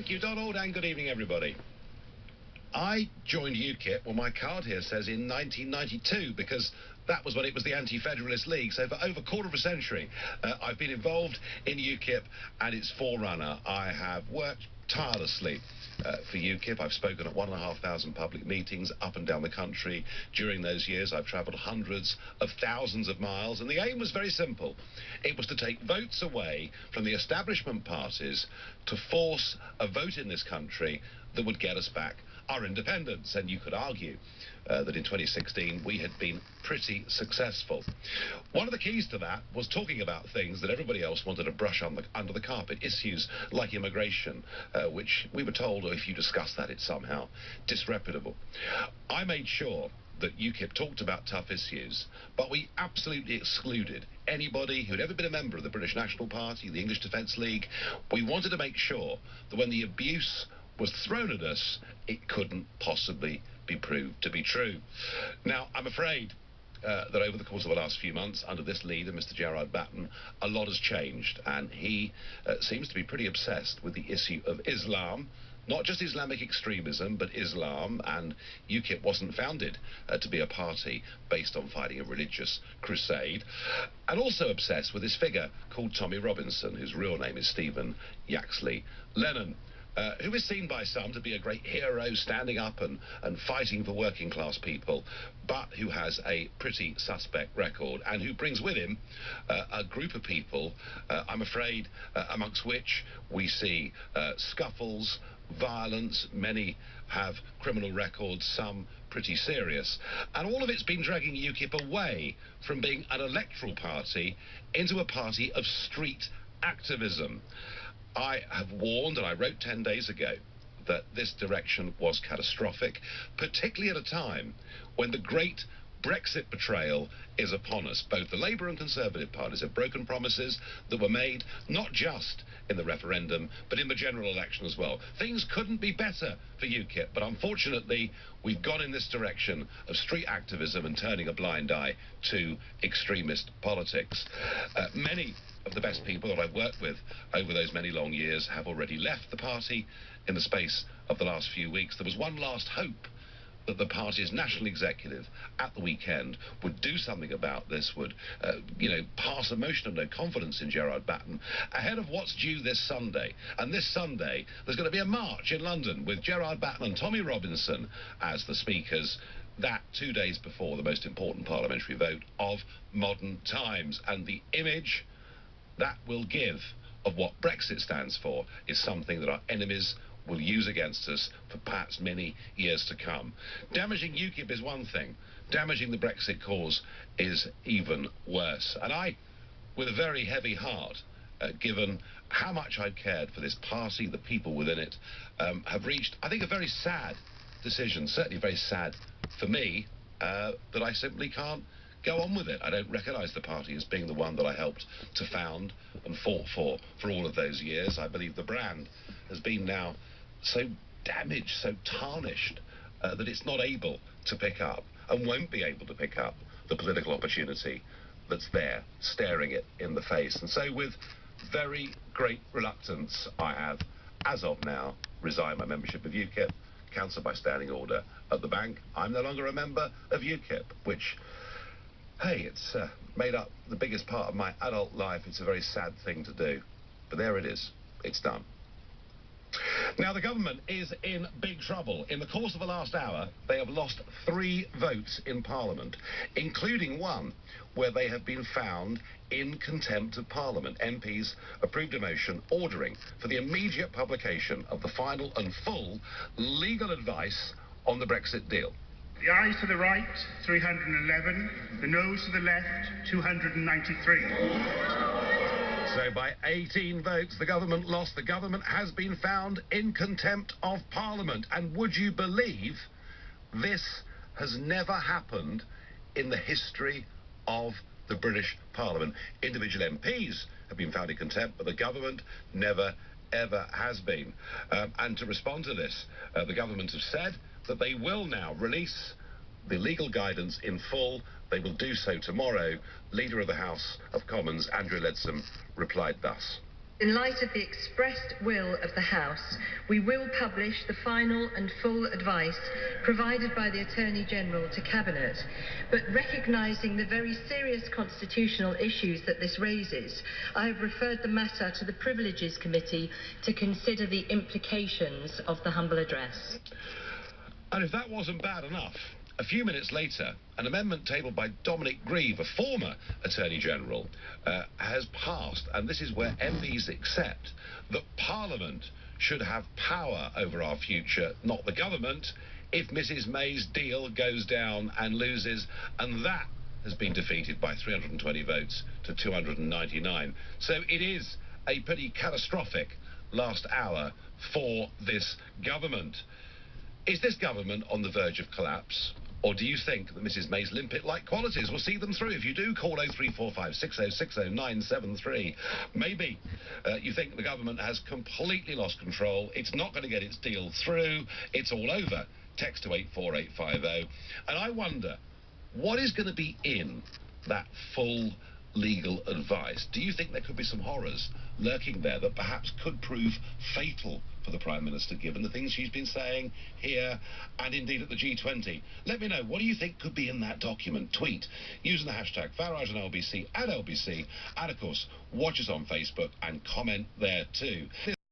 Thank you, Donald, and good evening, everybody. I joined UKIP, well, my card here says in 1992, because that was when it was the Anti-Federalist League. So for over a quarter of a century, I've been involved in UKIP and its forerunner. I have worked tirelessly for UKIP. I've spoken at 1,500 public meetings up and down the country. During those years, I've travelled hundreds of thousands of miles, and the aim was very simple. It was to take votes away from the establishment parties to force a vote in this country that would get us back our independence. And you could argue that in 2016 we had been pretty successful. One of the keys to that was talking about things that everybody else wanted to brush under the carpet, issues like immigration, which we were told, oh, if you discuss that, it's somehow disreputable. I made sure that UKIP talked about tough issues, but we absolutely excluded anybody who'd ever been a member of the British National Party, the English Defence League. We wanted to make sure that when the abuse was thrown at us, it couldn't possibly be proved to be true. Now, I'm afraid that over the course of the last few months, under this leader, Mr. Gerard Batten, a lot has changed, and he seems to be pretty obsessed with the issue of Islam. Not just Islamic extremism, but Islam, and UKIP wasn't founded to be a party based on fighting a religious crusade. And also obsessed with this figure called Tommy Robinson, whose real name is Stephen Yaxley Lennon. Who is seen by some to be a great hero standing up and fighting for working class people, but who has a pretty suspect record and who brings with him a group of people, I'm afraid, amongst which we see scuffles, violence. Many have criminal records, some pretty serious. And all of it's been dragging UKIP away from being an electoral party into a party of street activism. I have warned, and I wrote 10 days ago, that this direction was catastrophic, particularly at a time when the great Brexit betrayal is upon us. Both the Labour and Conservative parties have broken promises that were made not just in the referendum, but in the general election as well. Things couldn't be better for UKIP, but unfortunately, we've gone in this direction of street activism and turning a blind eye to extremist politics. Many of the best people that I've worked with over those many long years have already left the party in the space of the last few weeks. There was one last hope that the party's national executive at the weekend would do something about this, would, pass a motion of no confidence in Gerard Batten ahead of what's due this Sunday. And this Sunday, there's going to be a march in London with Gerard Batten and Tommy Robinson as the speakers. That 2 days before the most important parliamentary vote of modern times. And the image that will give of what Brexit stands for is something that our enemies will use against us for perhaps many years to come. Damaging UKIP is one thing. Damaging the Brexit cause is even worse. And I, with a very heavy heart, given how much I've cared for this party, the people within it, have reached, I think, a very sad decision, certainly very sad for me, that I simply can't go on with it. I don't recognise the party as being the one that I helped to found and fought for all of those years. I believe the brand has been now so damaged, so tarnished, that it's not able to pick up and won't be able to pick up the political opportunity that's there, staring it in the face. And so with very great reluctance, I have, as of now, resigned my membership of UKIP, cancelled by standing order at the bank. I'm no longer a member of UKIP, which, hey, it's made up the biggest part of my adult life. It's a very sad thing to do. But there it is. It's done. Now, the government is in big trouble. In the course of the last hour, they have lost 3 votes in Parliament, including one where they have been found in contempt of Parliament. MPs approved a motion ordering for the immediate publication of the final and full legal advice on the Brexit deal. The ayes to the right, 311. The noes to the left, 293. So by 18 votes, the government lost. The government has been found in contempt of Parliament. And would you believe this has never happened in the history of the British Parliament? Individual MPs have been found in contempt, but the government never, ever has been. And to respond to this, the government have said that they will now release the legal guidance in full. They will do so tomorrow. Leader of the House of Commons, Andrew Leadsom, replied thus. In light of the expressed will of the House, we will publish the final and full advice provided by the Attorney-General to Cabinet, but recognising the very serious constitutional issues that this raises, I have referred the matter to the Privileges Committee to consider the implications of the humble address. And if that wasn't bad enough, a few minutes later, an amendment tabled by Dominic Grieve, a former Attorney-General, has passed, and this is where MPs accept that Parliament should have power over our future, not the government, if Mrs May's deal goes down and loses, and that has been defeated by 320 votes to 299. So it is a pretty catastrophic last hour for this government. Is this government on the verge of collapse? Or do you think that Mrs May's limpet-like qualities will see them through? If you do, call 0345 6060 973. Maybe you think the government has completely lost control. It's not going to get its deal through. It's all over. Text to 84850. And I wonder, what is going to be in that full legal advice? Do you think there could be some horrors lurking there that perhaps could prove fatal for the Prime Minister, given the things she's been saying here and indeed at the G20? Let me know. What do you think could be in that document? Tweet using the hashtag Farage and LBC at LBC, and of course watch us on Facebook and comment there too.